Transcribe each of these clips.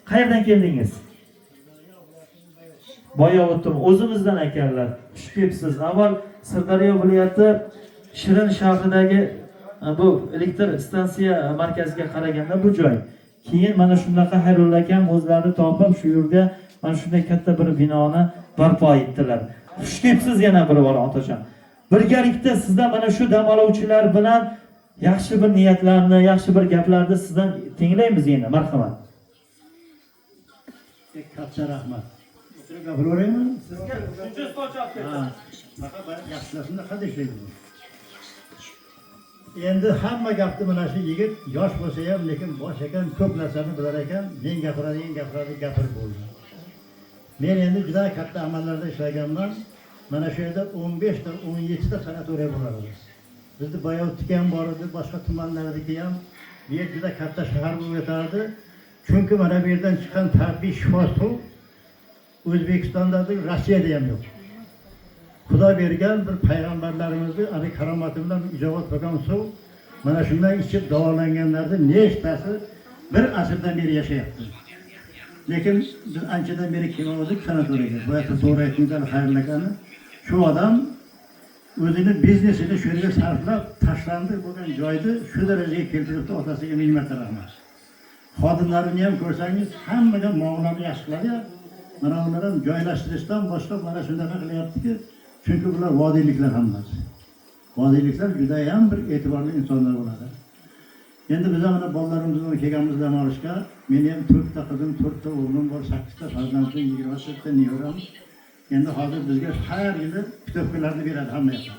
Qayerdan keldingiz? Boyovutdan. O'zimizdan ekanlar. Xush kelibsiz. Avval Sirdaryo viloyati Shirin shahridagi bu elektr stansiya markaziga qaraganda bu joy. Keyin mana shunaqa Xayrulla akam o'zlari topib shu yerga mana shunday katta bir binoni barpo etdilar. Xush kelibsiz yana bir bor otajon. Birgalikda sizdan mana shu dam oluvchilar bilan yaxshi bir niyatlarni, yaxshi bir gaplarni sizdan tinglaymiz endi. Marhamat. Katta rahmat. Gapiraveraymi? Sizga shuncha so'rab ketdim. Faqat yaxshilasini qadishlaydi. Endi hamma gapni mana shu yigit yosh bo'lsa ham, lekin bosh ekan, ko'p narsani bilar ekan, men gapiradigan gaplarni gapirib bo'ldi. Men endi juda katta amallarda ishlaganman. Mana shu yerda 15 ta 17 ta sanatoriya bo'ladi. Bizda Boyovutda ham bor edi, boshqa tumanlardagi ham. Bu yer juda katta shahar bo'lib o'tardi. Chunki mana bu yerdan chiqqan tibbiy shifo suv O'zbekistonda, Rossiyada ham yo'q. Xudo bergan bir payg'ambarlarimizni abi karomati bilan ijobat bo'lgan suv mana shundan ichib davolanganlarni nechtasi bir asrdan beri yashayapti. Lekin biz anchadan beri kelmadik sanatoriyaga. Bu yerda to'g'ri aytgan Xayrulakani shu odam o'zini biznesini shu yerga sarflab tashlandi bo'lgan joyni shu darajaga keltiribdi, otasiga ming marta rahmat. Xodimlarini ham ko'rsangiz hammaga muomalani yaxshi qiladi. Mana ular ham joylashtirishdan boshqa mana shunaqa qilyaptiki, chunki bular vodiyliklar hammasi. Vodiyliklar juda ham bir e'tiborli insonlar bo'ladi. Endi biz mana bolalarimiz bilan kelganmiz dam olishga. Men ham 4 ta qizim, 4 ta o'g'lim bor, 8 ta farzandim, 20 ta nevaram. Endi hozir bizga har yili putovkalarni beradi hamma yoqda.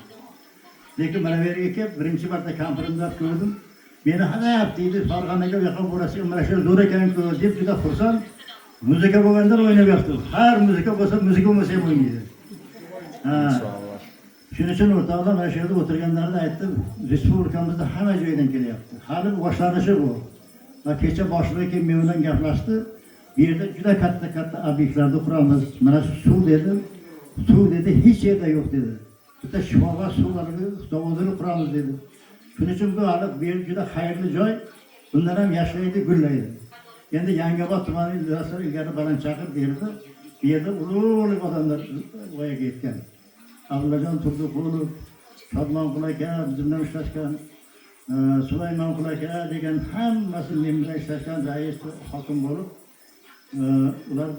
Lekin mana bu yerga kelib birinchi marta kampirimni ko'rdim. Meni hadab deydi, Farg'onaga yoqib borasiz, mana shu zo'r ekan-ku deb juda xursand. Muzika bo'lganda o'ynab yotdim. Har muzika bo'lsa, muzika bo'lmasa ham o'ynaydi. Inshaalloh. Shuning uchun o'rtoqlar mana shu yerda o'tirganlarni aytdim, respublikamizda hamma joydan kelyapti. Hali boshlanishi bu. Va kecha boshlig'i men bilan gaplashdi. Bu yerda juda katta obyektlarni quramiz. Mana shu suv dedi. Suv dedi hech yerda yo'q dedi. Bitta shifobaxsh suvlarni zavodini quramiz dedi. Shuning uchun bu hali bu yer juda xayrli joy. Bundan ham yashaydi, gullaydi. Endi Yangiobod tumani idorasi ilgari Balandchaqir berdi. Bu yerda ulug' odamlar voyaga yetgan. Abdullajon Turdiqulov, Shodmonqul aka biz bilan ishlashgan, Sulaymonqul aka degan hammasi men bilan ishlashgan rais hokim bo'lib, ular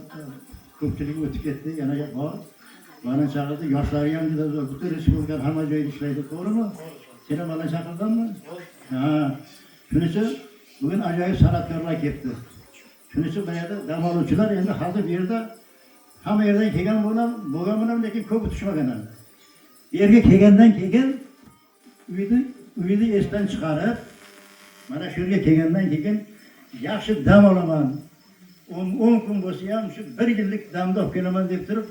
ko'pchilik o'tib ketdi, yana bor. Balandchaqirda yoshlari ham juda zo'r, butun respublika hamma joyda ishlaydi, to'g'rimi? Sen ham Balandchaqirdanmi? Ha. Shuning uchun bugun ajoyib san'atkorlar ketdi. Shuning uchun bu yerda dam oluvchilar endi hozir bu yerda hamma yerdan kelgan bilan lekin ko'p tushmagan. Bu yerga kelgandan keyin uyni esdan chiqarib, mana shu yerga kelgandan keyin yaxshi dam olaman. 10 kun bo'lsa ham shu 1 yillik damda olib kelaman deb turib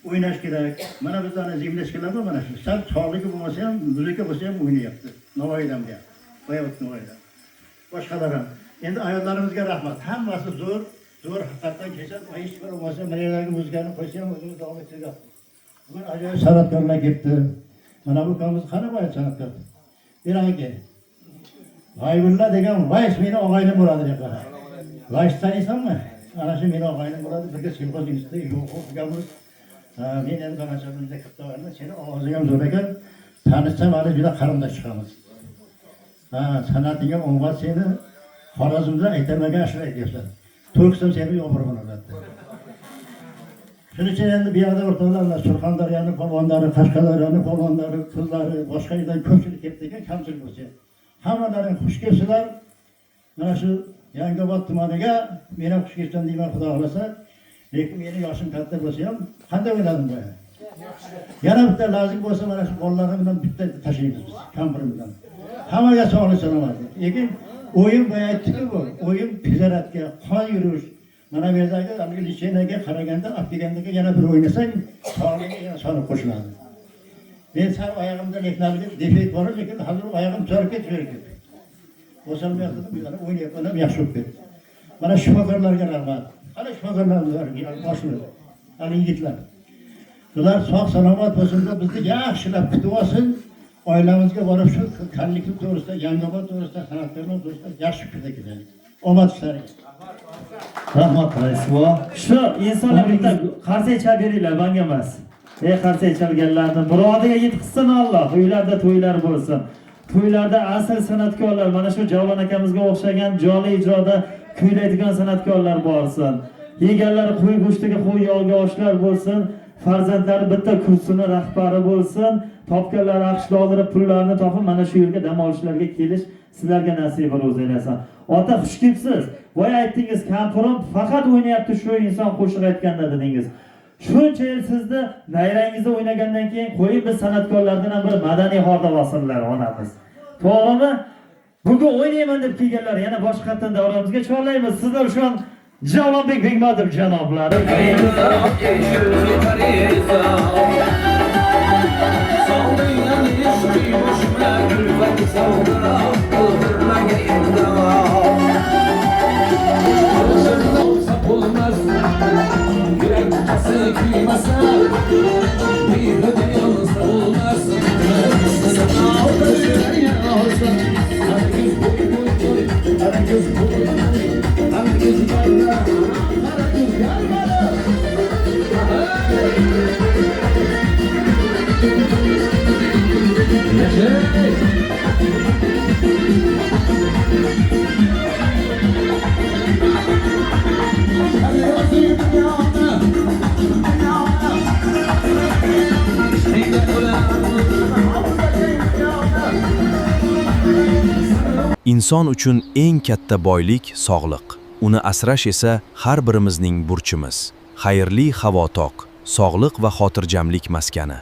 o'ynash kerak. Mana bizlarni zimlashkalar bor mana shu. Sal sog'ligi bo'lmasa ham, muzika bo'lsa ham o'ynayapti. Navoiydan bu yer. Boyovut Navoiydan. Boshqalar ham. Endi ayollarimizga rahmat. Hammasi zo'r haqiqatdan kechadi. Hech bir bo'lmasa maylarga muzikani qo'ysa ham o'zimiz davom ettiryapmiz. Bugun ajoyib san'atkorlar ketdi. Mana bu qamiz qani boy san'atkor. Beranga. G'aybulla degan vays meni og'aynim bo'ladi deb qara. Vays taniysanmi? Ana shu meni og'aynim bo'ladi. Birga siyqoz institutida o'qiganmiz. Men endi Balandchaqirda katta o'g'lim, seni ovozing ham zo'r ekan. Tanishsam hali juda qarindosh chiqamiz. San'ating ham o'ng'at seni Xorazmda aytamagan ashula aytyapsan. To'qsam seni yo'g'ir bo'ladi. Shuning uchun endi bu yerda o'rtoqlar Surxondaryoning polvonlari, Qashqadaryoning polvonlari, qizlari, boshqa yerdan ko'pchilik ketdi ekan, kamchilik bo'lsa. Hammalaring xush kelibsizlar. Mana shu Yangiobod tumaniga men ham xush kelibman deyman, xudo xolasa. Lekin meni yoshim katta bo'lsa ham qanday o'yladim bu? Yana bitta lozim bo'lsa mana shu bolalarim bilan bitta tashlaymiz biz, kampirim bilan. Hammaga sog'lik salomat. Lekin o'yin boya aytdiki bu, o'yin tijoratga, qon yurish. Mana bu yerdagi lisenaga qaraganda, Afg'onistonga yana bir o'ynasang, sog'lig'iga yana soni qo'shiladi. Men sal oyog'imda leknaligi defekt bor, lekin hozir oyog'im to'rib ketdi. O'shalmayapti, bizlar o'ynayotganim yaxshi bo'lib ketdi. Mana shifokorlarga rahmat. Hali shifokorlarga boshlar. Hali yigitlar. Ular sog' salomat bo'lsin, bizni yaxshilab kutib olsin. Oilamizga borib shu kalliklik to'g'risida, Yangiobod to'g'risida, san'atkorlar to'g'risida yaxshi fikr ketadi. Omad ishlariga. Rahmat raisvo. Shu insonlar bitta qarsa ichab beringlar, menga emas. Qarsa ichalganlarni murodiga yetkazsin Alloh. Uylarda to'ylar bo'lsin. To'ylarda asl san'atkorlar, mana shu Javlon akamizga o'xshagan jonli ijroda kuylaydigan san'atkorlar bo'lsin. Yeganlar qo'y go'shtiga qo'y yog'iga oshlar bo'lsin. Farzandlari bitta kursini rahbari bo'lsin. Topganlar aqshlarni, pullarni topib mana shu yerga dam olishlarga kelish sizlarga nasib ro'z aylasin. Ota xush kelibsiz. Voy aytdingiz, kampirim faqat o'ynayapti shu inson qo'shiq aytganda dedingiz. Shuncha yil sizni nayrangizda o'ynagandan keyin qo'yib biz san'atkorlardan ham bir madaniy xoda vosillar onamiz. To'g'rimi? Bugun o'ynayman deb kelganlar yana boshqatdan davramizga chorlaymiz. Sizlar shu an Javlonbek Begmatov janoblari. Inson uchun eng katta boylik sog'liq. Uni asrash esa har birimizning burchimiz. Xayrli havotoq, sog'liq va xotirjamlik maskani.